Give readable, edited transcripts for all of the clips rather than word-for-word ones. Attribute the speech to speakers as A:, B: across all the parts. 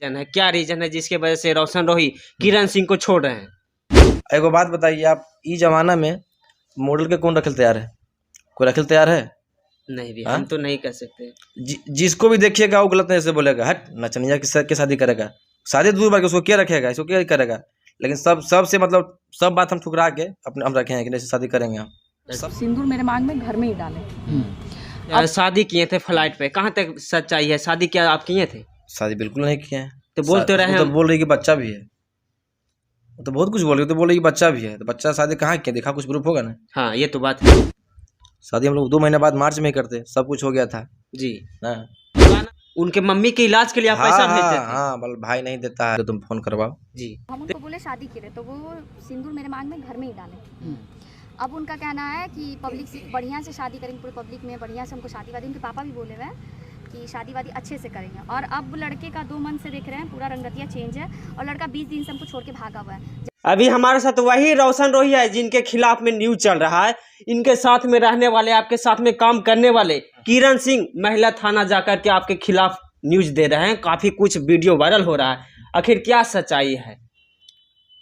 A: Reason है, क्या reason है जिसके वजह से रोशन रोही किरण सिंह को छोड़ रहे हैं?
B: एगो बात बताइए आप, ई जमाना में मॉडल के कौन रखल तैयार है? कोई रखल तैयार है?
A: नहीं भी
B: हाँ?
A: हम तो नहीं कर सकते।
B: जिसको भी देखिएगा वो गलत नहीं से बोलेगा, हट नचनिया के शादी करेगा, शादी दूर बार के उसको क्या रखेगा, इसको क्या करेगा। लेकिन सबसे मतलब सब बात हम ठुकरा के अपने हम रखे हैं कि नहीं शादी करेंगे हम।
C: सिंदूर मेरे मांग में घर में ही डाले।
A: शादी किए थे फ्लाइट पे, कहाँ तक सच्चाई है? शादी क्या आप किए थे?
B: शादी बिल्कुल नहीं किए हैं।
A: तो बोल तो रहे
B: तो
A: हैं।
B: बोल रही कि बच्चा भी है, वो तो बहुत कुछ बोल रही, तो बोल रही कि बच्चा भी है, तो बच्चा शादी कहाँ किया, दिखा कुछ प्रूफ होगा ना।
A: हाँ ये तो बात है।
B: शादी हम लोग 2 महीने बाद मार्च में ही करते, सब कुछ हो गया था
A: जी।
B: ना।
A: उनके मम्मी के इलाज के लिए आप
B: हाँ
A: पैसा
B: हाँ
A: भेजते थे?
B: हाँ, भाई नहीं देता है तो तुम फोन करवाओ
A: जी।
C: हम उनको बोले शादी के लिए, तो वो सिंदूर मेरे मांग में घर में ही डाले। अब उनका कहना है कि पब्लिक से बढ़िया से शादी करेंगे, पूरे पब्लिक में बढ़िया से हमको शादी वादी, उनके पापा भी बोले हुए हैं कि शादी वादी अच्छे से करेंगे। और अब लड़के का 2 मंथ से देख रहे हैं पूरा रंगतिया चेंज है, और लड़का 20 दिन से हमको छोड़ के भागा हुआ है।
A: अभी हमारे साथ वही रोशन रोही है जिनके खिलाफ में न्यूज चल रहा है। इनके साथ में रहने वाले, आपके साथ में काम करने वाले किरण सिंह महिला थाना जाकर के आपके खिलाफ न्यूज दे रहे हैं। काफी कुछ वीडियो वायरल हो रहा है, आखिर क्या सच्चाई है?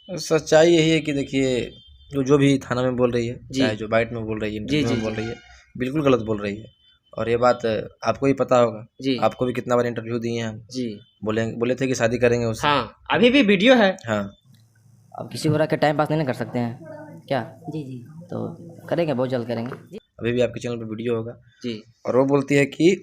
B: सच्चाई यही है कि देखिए, जो भी थाना में बोल रही है,
A: जी।
B: चाहे जो बाइट में बोल रही है,
A: जी,
B: इंटरव्यू में बोल रही है, बिल्कुल गलत बोल रही है। और ये बात आपको भी पता होगा
A: जी।
B: आपको भी कितना बार इंटरव्यू दिए हैं हम।
A: जी।
B: बोले थे कि शादी करेंगे उससे।
A: हाँ अभी भी वीडियो है।
B: हाँ,
D: अब किसी को रख के टाइम पास नहीं ना कर सकते हैं क्या? जी जी, तो करेंगे, बहुत जल्द करेंगे।
B: अभी भी आपके चैनल पे वीडियो होगा।
A: जी।
B: और वो बोलती है कि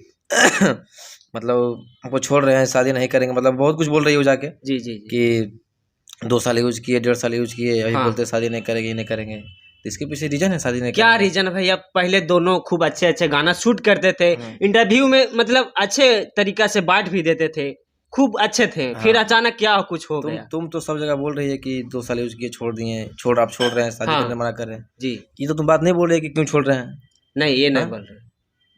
B: मतलब हमको छोड़ रहे हैं, शादी नहीं करेंगे, मतलब बहुत कुछ बोल रही है वो जाके।
A: जी जी जी।
B: कि 2 साल यूज किए, 1.5 साल यूज किए, अभी
A: हाँ।
B: बोलते शादी नहीं करेंगे, नहीं करेंगे। तो इसके पीछे रीजन है शादी नहीं
A: क्या
B: करेंगे।
A: रीजन भैया? पहले दोनों खूब अच्छे अच्छे गाना शूट करते थे, इंटरव्यू में मतलब अच्छे तरीका से बांट भी देते थे, खूब अच्छे थे। फिर
B: हाँ।
A: अचानक क्या कुछ हो गया?
B: तुम तो सब जगह बोल रही है कि 2 साल यूज किए, छोड़ दिए, आप छोड़ रहे हैं, शादी
A: हाँ।
B: करने मना कर रहे हैं।
A: जी।
B: ये तो तुम बात नहीं बोल रही है कि क्यों छोड़ रहे हैं।
A: नहीं ये नहीं
B: हाँ?
A: बोल रहे।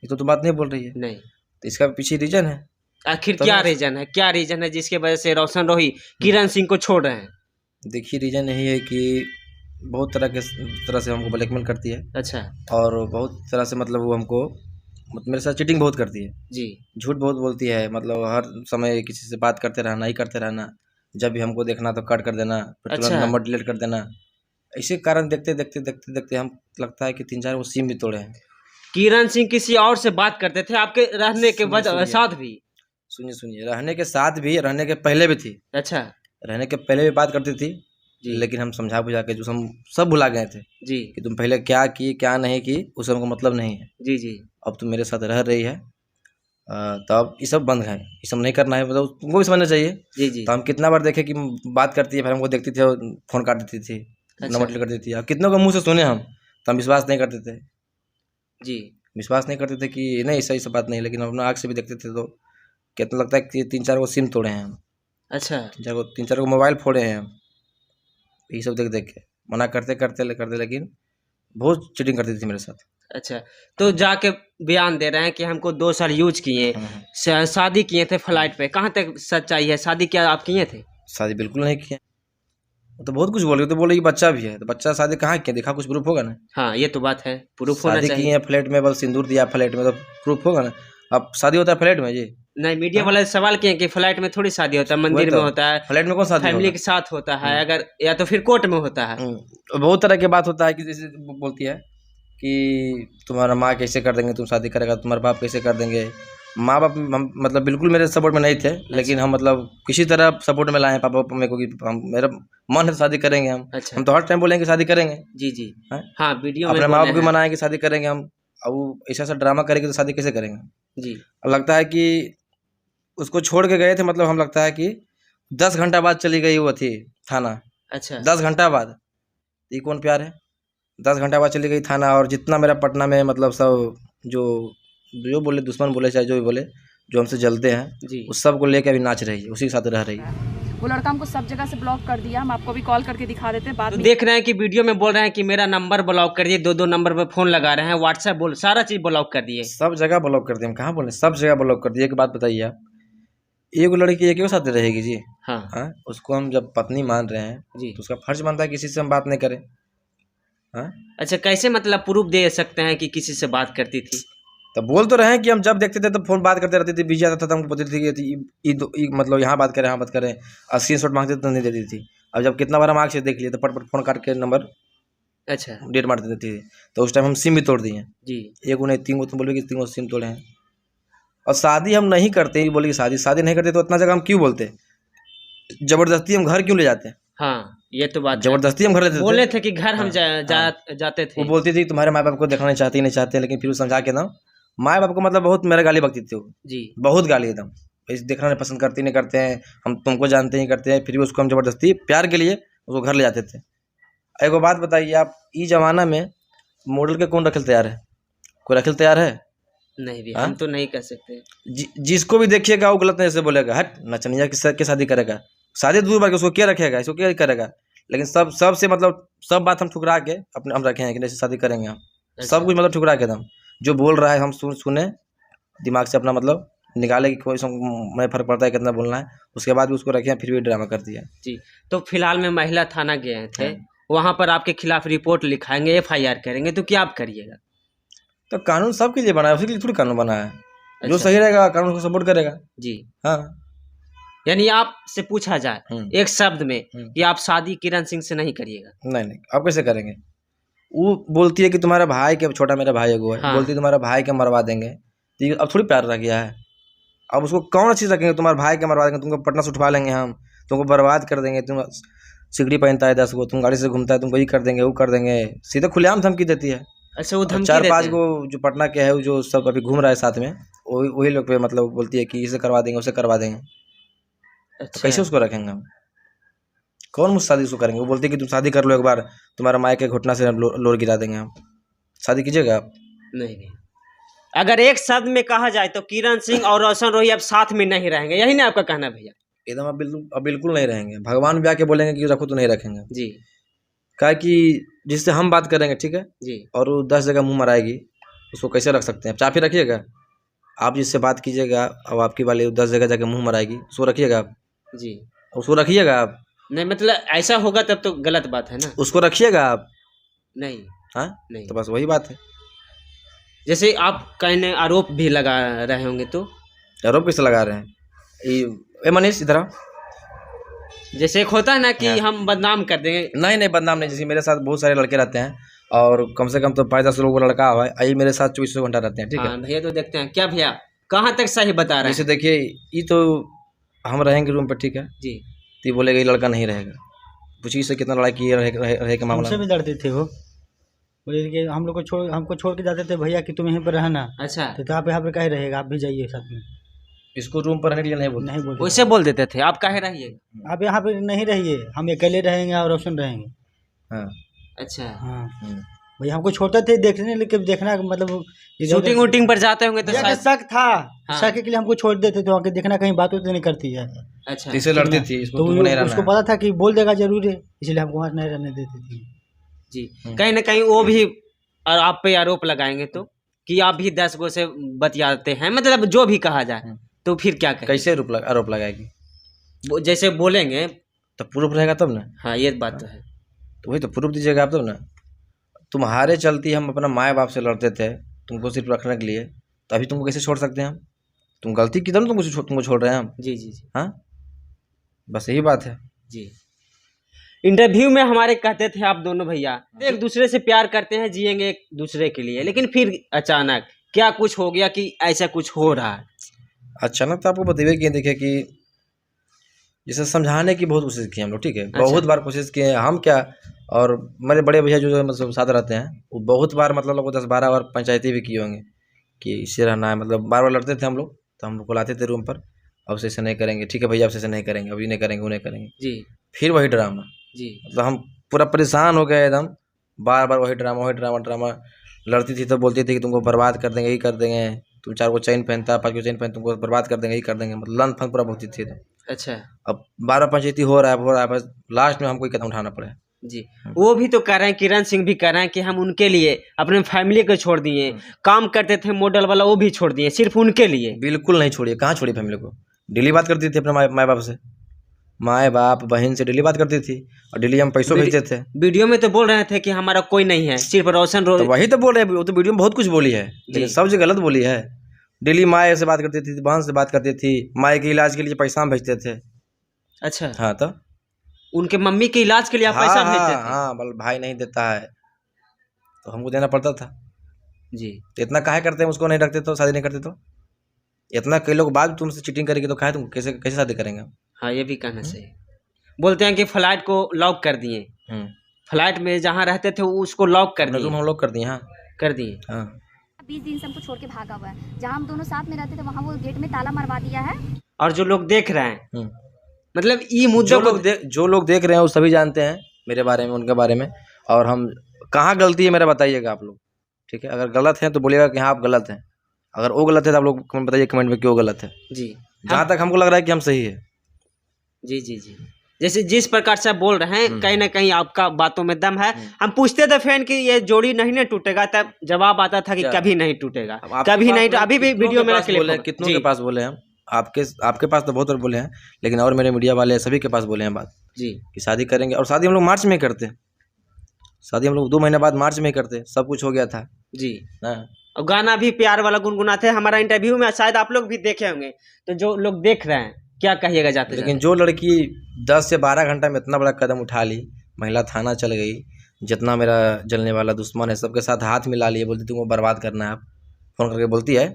B: ये तो तुम बात नहीं बोल रही है।
A: नहीं।
B: तो इसका पीछे रीजन है।
A: आखिर
B: तो
A: क्या
B: मैं-
A: रीजन है? क्या रीजन है जिसके वजह से रोशन रोही किरण सिंह को छोड़ रहे हैं?
B: देखिए, रीजन यही है कि बहुत तरह से हमको ब्लैकमेल करती है,
A: अच्छा।
B: और बहुत तरह से मतलब वो हमको मेरे साथ चीटिंग बहुत करती है,
A: जी।
B: झूठ बहुत बोलती है, मतलब हर समय किसी से बात करते रहना ही करते रहना, जब भी हमको देखना तो कट कर देना, फिर तुरंत
A: अच्छा।
B: नंबर डिलीट कर देना। इसी कारण देखते देखते देखते देखते हम लगता है कि 3-4 वो सिम भी तोड़े हैं।
A: किरण सिंह किसी और से बात करते थे आपके रहने के
B: सुनिए।
A: साथ भी?
B: सुनिए, रहने के साथ भी, रहने के पहले भी थी।
A: अच्छा।
B: रहने के पहले भी बात करती थी,
A: जी।
B: लेकिन हम समझा बुझा के जो हम सब भुला गए थे
A: जी
B: कि तुम पहले क्या की क्या नहीं की, उससे हमको मतलब नहीं है।
A: जी। जी
B: अब तुम मेरे साथ रह रही है, तो अब ये सब बंद है, ये सब नहीं करना है, मतलब तुमको भी समझना चाहिए।
A: जी। जी।
B: तो हम कितना बार देखे कि बात करती है, फिर हमको देखती थी और फोन काट देती थी, नंबर डिलीट कर देती थी। अब कितनों के मुंह से सुने हम, तो हम विश्वास नहीं करते थे।
A: जी।
B: विश्वास नहीं करते थे कि नहीं सही सब बात नहीं, लेकिन हम अपना आँख से भी देखते थे, तो कितना लगता है कि 3-4 को सिम तोड़े हैं हम,
A: अच्छा।
B: 3-4 को मोबाइल फोड़े हैं हम, ये सब देख देख के मना करते, लेकिन बहुत चीटिंग करती थी मेरे साथ।
A: अच्छा, तो जाके बयान दे रहे हैं कि हमको 2 साल यूज किए, शादी किए थे फ्लाइट पे, कहाँ तक सच्चाई है? शादी क्या आप किए थे?
B: शादी बिल्कुल नहीं किया। वो तो बहुत कुछ बोल रही, तो बोल रही कि बच्चा भी है, तो बच्चा शादी कहाँ किया, दिखा कुछ प्रूफ होगा ना।
A: हाँ ये तो बात है, प्रूफ होना
B: शादी की
A: चाहिए।
B: है फ्लैट में, बस सिंदूर दिया फ्लैट में, तो प्रूफ होगा ना। अब शादी होता है फ्लैट में जी?
A: नहीं, मीडिया वाले सवाल किए कि फ्लाइट में थोड़ी शादी होता है, मंदिर में होता है,
B: फ्लैट में कौन शादी
A: फैमिली
B: होगा?
A: के साथ होता है, अगर या तो फिर कोर्ट में होता है।
B: बहुत तरह की बात होता है कि जैसे बोलती है कि तुम्हारा माँ कैसे कर देंगे, तुम शादी करेगा, तुम्हारे बाप कैसे कर देंगे। माँ बाप हम मतलब बिल्कुल मेरे सपोर्ट में नहीं थे, लेकिन हम मतलब किसी तरह सपोर्ट में लाए हैं पापा मेरे को कि हम मेरा मन है तो शादी करेंगे हम।
A: अच्छा।
B: हम तो हर टाइम बोलेंगे शादी करेंगे।
A: जी जी।
B: हैं?
A: हाँ वीडियो में
B: अपने माँ
A: बोले
B: बाप भी
A: हैं।
B: मनाएंगे शादी करेंगे हम, अब वो ऐसा ड्रामा करेंगे तो शादी कैसे करेंगे।
A: जी।
B: अब लगता है कि उसको छोड़ के गए थे, मतलब हम लगता है कि 10 घंटा बाद चली गई वो थी थाना।
A: अच्छा।
B: 10 घंटा बाद, ये कौन प्यार है? 10 घंटा बाद चली गई थाना, और जितना मेरा पटना में मतलब सब जो बोले, दुश्मन बोले चाहे जो भी बोले, जो हमसे जलते हैं,
A: जी।
B: उस सब को लेके अभी नाच रही है, उसी के साथ रह रही है।
C: वो लड़का हमको सब जगह से ब्लॉक कर दिया, हम आपको भी कॉल करके दिखा देते बाद
A: तो
C: में।
A: देख रहे हैं कि वीडियो में बोल रहे हैं कि मेरा नंबर ब्लॉक कर दिए, 2 नंबर पे फोन लगा रहे हैं, व्हाट्सएप बोल सारा चीज ब्लॉक कर दिए।
B: सब जगह ब्लॉक कर दिए, हम कहाँ बोले, सब जगह ब्लॉक कर दिए। एक बात बताइए आप, एक लड़की एक ही साथ रहेगी जी?
A: हाँ।
B: हाँ, उसको हम जब पत्नी मान रहे हैं
A: जी।
B: तो उसका फर्ज बनता है किसी से हम बात नहीं करें। हाँ,
A: अच्छा, कैसे मतलब प्रूफ दे सकते हैं कि किसी से बात करती थी?
B: तो बोल तो रहे हैं कि हम जब देखते थे तो फोन बात करते रहते थे, बिजी आता था तो हमको बताती थी कि मतलब यहाँ बात करें, यहाँ बात करें, और स्क्रीनशॉट मांगते थे तो नहीं देती थी। अब जब कितना बार हम आँख से देख लिए तो पट फोन काट के नंबर
A: अच्छा
B: डेट मार देती थी। तो उस टाइम हम सिम भी तोड़ दिए
A: जी।
B: एक उन्हें 3 गो, तुम बोलोगे 3 गो सिम तोड़े हैं। और शादी हम नहीं करते, ये बोले कि शादी नहीं करते तो इतना जगह हम क्यों बोलते, जबरदस्ती हम घर क्यों ले जाते हैं?
A: हाँ ये तो बात है।
B: जबरदस्ती हम घर लेते थे।
A: बोले थे कि घर हम
B: हाँ।
A: जाते थे।
B: वो बोलती थी तुम्हारे माँ बाप को देखना नहीं चाहते, लेकिन फिर वो समझा के ना, माँ बाप को मतलब बहुत मेरा गाली बकती थी वो,
A: जी
B: बहुत गाली एकदम, इस देखना नहीं पसंद करती, नहीं करते हैं, हम तुमको जानते ही करते हैं, फिर भी उसको हम जबरदस्ती प्यार के लिए उसको घर ले जाते थे। एक बात बताइए आप, इस जमाना में मॉडल के कौन रखेल तैयार है? कोई रखेल तैयार है?
A: नहीं भी
B: हाँ?
A: हम तो नहीं कर सकते।
B: जिसको भी देखिएगा वो गलत नहीं से बोलेगा, हट नचनिया की शादी करेगा, शादी दूर बार के उसको क्या रखेगा, इसको क्या करेगा। लेकिन सबसे मतलब सब बात हम ठुकरा के अपने हम रखे हैं कि जैसे शादी करेंगे हम, सब कुछ मतलब ठुकरा के एकदम जो बोल रहा है हम सुने, दिमाग से अपना मतलब निकाले कि कोई मैं फर्क पड़ता है कितना बोलना है, उसके बाद भी उसको रखे हैं, फिर भी ड्रामा कर दिया।
A: जी तो फिलहाल में महिला थाना गए थे, वहाँ पर आपके खिलाफ रिपोर्ट लिखाएंगे, FIR करेंगे, तो क्या आप करिएगा?
B: तो कानून सबके लिए बना है, उसके लिए थोड़ी कानून बना है। जो
A: अच्छा।
B: सही रहेगा कानून को सपोर्ट करेगा।
A: जी
B: हाँ
A: यानी आपसे पूछा जाए एक शब्द में कि आप शादी किरण सिंह से नहीं करिएगा?
B: नहीं आप कैसे करेंगे? वो बोलती है कि तुम्हारा भाई के, छोटा मेरा भाई है वो है,
A: हाँ।
B: बोलती है तुम्हारा भाई के मरवा देंगे, तो अब थोड़ी प्यार रह गया है। अब उसको कौन अच्छी रखेंगे? तुम्हारे भाई के मरवा देंगे, तुमको पटना से उठवा लेंगे हम, तुमको बर्बाद कर देंगे, तुम सिगड़ी पहनता है 10 गो, तुम गाड़ी से घूमता है, तुमको ये कर देंगे वो कर देंगे, सीधे खुलेआम धमकी देती है।
A: अच्छा वो धमकी
B: 4-5
A: देते
B: गो जो पटना के है, जो सब अभी घूम रहा है साथ में, वही लोग पे मतलब बोलती है कि इसे करवा देंगे उसे करवा देंगे।
A: हैं?
B: तो कैसे उसको रखेंगे हम? कौन मुझसे शादी उसको करेंगे? वो बोलती है कि तुम शादी कर लो एक बार, तुम्हारा माँ के घुटना से लोर गिरा देंगे हम। शादी कीजिएगा आप?
A: नहीं अगर एक शब्द में कहा जाए तो किरण सिंह और रोशन रोही अब साथ में नहीं रहेंगे, यही ना आपका कहना भैया?
B: एकदम अब बिल्कुल नहीं रहेंगे। भगवान भी आके बोलेंगे कि रखो तो नहीं रखेंगे
A: जी।
B: क्या कि जिससे हम बात करेंगे ठीक है
A: जी
B: और वो 10 जगह मुंह मराएगी, उसको कैसे रख सकते हैं? आप चापी रखिएगा, आप जिससे बात कीजिएगा अब आपकी वाली 10 जगह जाके मुंह मराएगी, उसको रखिएगा आप?
A: जी
B: उसको रखिएगा आप?
A: नहीं मतलब ऐसा होगा तब तो गलत बात है ना।
B: उसको रखिएगा आप?
A: नहीं
B: हाँ
A: नहीं
B: तो बस वही बात है।
A: जैसे आप कहने आरोप भी लगा रहे होंगे तो
B: आरोप कैसे लगा रहे हैं? ए मनीष इधर आओ।
A: जैसे एक होता है ना कि हम बदनाम कर देंगे।
B: नहीं बदनाम नहीं, जैसे मेरे साथ बहुत सारे लड़के रहते हैं और कम से कम तो 5-10 लोगों का लड़का हुआ है, आई मेरे साथ 24 घंटा रहते हैं ठीक है।
A: हाँ भैया तो देखते हैं क्या भैया कहाँ तक सही बता रहे
B: जैसे
A: हैं?
B: देखिए ये तो हम रहेंगे रूम पर ठीक है,
A: जी
B: तो ये बोलेगा ये लड़का नहीं रहेगा, पूछिए से कितना लड़ाई किए रहे के मामला
E: हमसे
B: में।
E: भी लड़ते थे वो, बोले कि हम लोग को हमको छोड़ के जाते थे भैया कि तुम यहीं पर रहना,
A: अच्छा
E: तो आप यहाँ पे कहीं रहेगा, आप भी जाइए साथ में।
B: इसको रूम पर रहने के लिए नहीं बोलते।
E: नहीं बोलते,
A: वैसे बोल देते थे आप काहे रहिए।
E: आप यहाँ पे नहीं रहिए, हम अकेले रहेंगे और रोशन रहेंगे।
B: हाँ
A: अच्छा
E: हाँ
B: हम्म।
E: भैया हमको छोड़ते थे देखने, लेकिन देखना मतलब इधर-उधर-
A: शूटिंग वूटिंग पर जाते होंगे तो
E: भैया का
A: शायद।
E: शक था,
A: हाँ।
E: शक के लिए हमको छोड़ देते थे, वहाँ देखना कहीं बात नहीं करती है,
A: अच्छा
B: इसे लड़ती थी, इसको
E: तो
B: तुमको नहीं रहना
E: उसको
B: है।
E: पता था कि बोल देगा जरूर है, इसलिए हमको वहाँ नहीं रहने देते थे।
A: जी कहीं ना कहीं वो भी और आप पे आरोप लगाएंगे तो कि आप भी 10 गो से बतियाते हैं, मतलब जो भी कहा जाए तो फिर क्या कहें?
B: कैसे आरोप लगाएगी?
A: जैसे बोलेंगे
B: तो प्रूफ रहेगा तब ना।
A: हाँ ये बात तो है।
B: तो वही तो प्रूफ दीजिएगा आप तब ना। तुम्हारे चलती हम अपना माँ बाप से लड़ते थे तुमको सिर्फ रखने के लिए, तो अभी तुमको कैसे छोड़ सकते हैं हम? तुम गलती की तब ना तुमको छोड़ रहे हैं हम।
A: जी जी जी
B: हाँ बस यही बात है।
A: जी इंटरव्यू में हमारे कहते थे आप दोनों भैया एक दूसरे से प्यार करते हैं, जिएंगे एक दूसरे के लिए, लेकिन फिर अचानक क्या कुछ हो गया कि ऐसा कुछ हो रहा है?
B: अचानक तो आपको बताइए कि देखिए कि जैसे समझाने की बहुत कोशिश की हम लोग ठीक है, बहुत बार कोशिश किए हम क्या, और मेरे बड़े भैया जो मतलब साथ रहते हैं वो बहुत बार मतलब लोग 10-12 बार पंचायती भी किए होंगे कि इससे रहना है, मतलब बार बार लड़ते थे हम लोग, तो हम लोग को लाते थे रूम पर, अब से ऐसे नहीं करेंगे ठीक है भैया, अब से ऐसे नहीं करेंगे, अभी नहीं करेंगे वो नहीं करेंगे,
A: जी
B: फिर वही ड्रामा।
A: जी
B: मतलब हम पूरा परेशान हो गए एकदम, बार बार वही ड्रामा। लड़ती थी तो बोलती थी कि तुमको बर्बाद कर देंगे, यही कर देंगे, तुम 4 गो चेन पहनता 5 गो चेन पहन तुमको बर्बाद कर देंगे, यही कर देंगे, मतलब लन फन पूरा बोलती थी। तो
A: अच्छा
B: अब 12 पंचायती हो रहा है बस लास्ट में हमको एक कदम उठाना पड़ा।
A: जी वो भी तो कह रहे हैं, किरण सिंह भी कह रहे हैं कि हम उनके लिए अपने फैमिली को छोड़ दिए, काम करते थे मॉडल वाला वो भी छोड़ दिए सिर्फ उनके लिए।
B: बिल्कुल नहीं छोड़िए, कहाँ छोड़िए फैमिली को, डेली बात करती थी अपने माँ बाप से, माए बाप बहन से डेली बात करती थी और डेली हम पैसों भेजते थे।
A: वीडियो में तो बोल रहे थे कि हमारा कोई नहीं है, सिर्फ रोशन
B: तो वही तो बोल रहे हैं, वो तो वीडियो में बहुत कुछ बोली है, लेकिन सब जगह गलत बोली है। डेली माए से बात करती थी, बहन से बात करती थी, माए के इलाज के लिए पैसा हम भेजते थे।
A: अच्छा,
B: हाँ तो
A: उनके मम्मी के इलाज के लिए आप
B: हाँ
A: पैसा
B: हाँ
A: भेजते थे?
B: हाँ, भाई नहीं देता है तो हमको देना पड़ता था।
A: जी।
B: तो इतना काहे करते हैं, उसको नहीं रखते तो, शादी नहीं करते तो? इतना कई लोग बाद तुमसे चीटिंग करेंगे तो काहे तुम कैसे कैसे शादी करेंगे?
A: हाँ, ये भी कहना सही। बोलते हैं कि फ्लाइट को लॉक कर दिए, फ्लाइट में जहाँ रहते थे उसको लॉक कर दिए,
B: रूम हम लोग कर दिए। हाँ
A: कर दिए।
B: हाँ
C: 20 दिन से हमको छोड़ के भागा हुआ है। जहाँ हम दोनों साथ में रहते थे वहाँ वो गेट में ताला मरवा दिया है।
A: और जो लोग देख रहे हैं, मतलब ये मुद्दे
B: जो लोग देख रहे हैं वो सभी जानते हैं मेरे बारे में, उनके बारे में। और हम कहाँ गलती है मेरा बताइएगा आप लोग, ठीक है? अगर गलत है तो बोलिएगा कि हाँ आप गलत हैं, अगर वो गलत है तो आप लोग बताइए कमेंट में क्यों गलत है।
A: जी,
B: जहाँ तक हमको लग रहा है कि हम सही है।
A: जी जी जी, जैसे जिस प्रकार से आप बोल रहे हैं कहीं ना कहीं आपका बातों में दम है। हम पूछते थे फैन कि ये जोड़ी नहीं ना टूटेगा, तब जवाब आता था कि कभी नहीं टूटेगा, कभी नहीं। अभी भी वीडियो में
B: कितनों के पास बोले हम, आपके पास तो बहुत बार बोले हैं, लेकिन और मेरे मीडिया वाले सभी के पास बोले हैं बात
A: जी
B: कि शादी करेंगे। और शादी हम लोग मार्च में करते, शादी हम लोग 2 महीने बाद मार्च में करते, सब कुछ हो गया था
A: जी।
B: ना।
A: और गाना भी प्यार वाला गुनगुनाते। हमारा इंटरव्यू में शायद आप लोग भी देखे होंगे, तो जो लोग देख रहे हैं क्या कहिएगा जाते?
B: लेकिन जो लड़की 10 से 12 घंटा में इतना बड़ा कदम उठा ली, महिला थाना चल गई, जितना मेरा जलने वाला दुश्मन है सबके साथ हाथ मिला लिए, बोलती तुमको बर्बाद करना है। आप फोन करके बोलती है,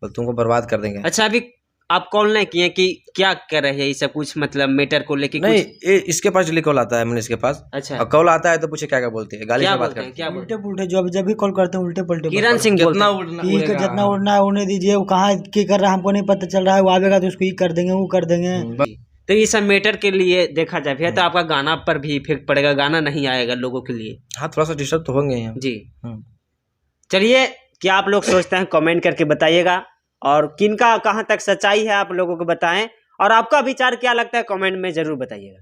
B: बोल तुमको बर्बाद कर देंगे।
A: अच्छा, अभी आप कॉल नहीं किए कि क्या कर रहे हैं ये सब कुछ, मतलब मैटर को लेके?
B: नहीं, इसके पास डेली कॉल आता है, मैंने इसके पास।
A: अच्छा,
B: और कॉल आता है तो पूछे क्या क्या बोलती है, गाली
A: क्या
B: से बात
A: बोलते हैं?
B: करती
A: क्या बोलते
E: उल्टे पुल्टे जब भी कॉल करते हैं उल्टे पलटे
A: किरण सिंह बोलते
B: कितना
A: हैं?
B: उड़ना
E: ठीक है,
B: उड़ेगा।
E: जितना उड़ना है उड़ने दीजिए। वो कहाँ की कर रहा है हमको नहीं पता चल रहा है, वो आवेगा तो उसको ये कर देंगे, वो कर देंगे।
A: तो ये सब मैटर के लिए देखा जाए भैया, तो आपका गाना पर भी इफेक्ट पड़ेगा, गाना नहीं आएगा लोगों के लिए।
B: हाँ, थोड़ा सा डिस्टर्ब तो होंगे ही हम।
A: जी, चलिए, क्या आप लोग सोचते हैं कमेंट करके बताइएगा, और किनका कहाँ तक सच्चाई है आप लोगों को बताएं, और आपका विचार क्या लगता है कमेंट में जरूर बताइएगा।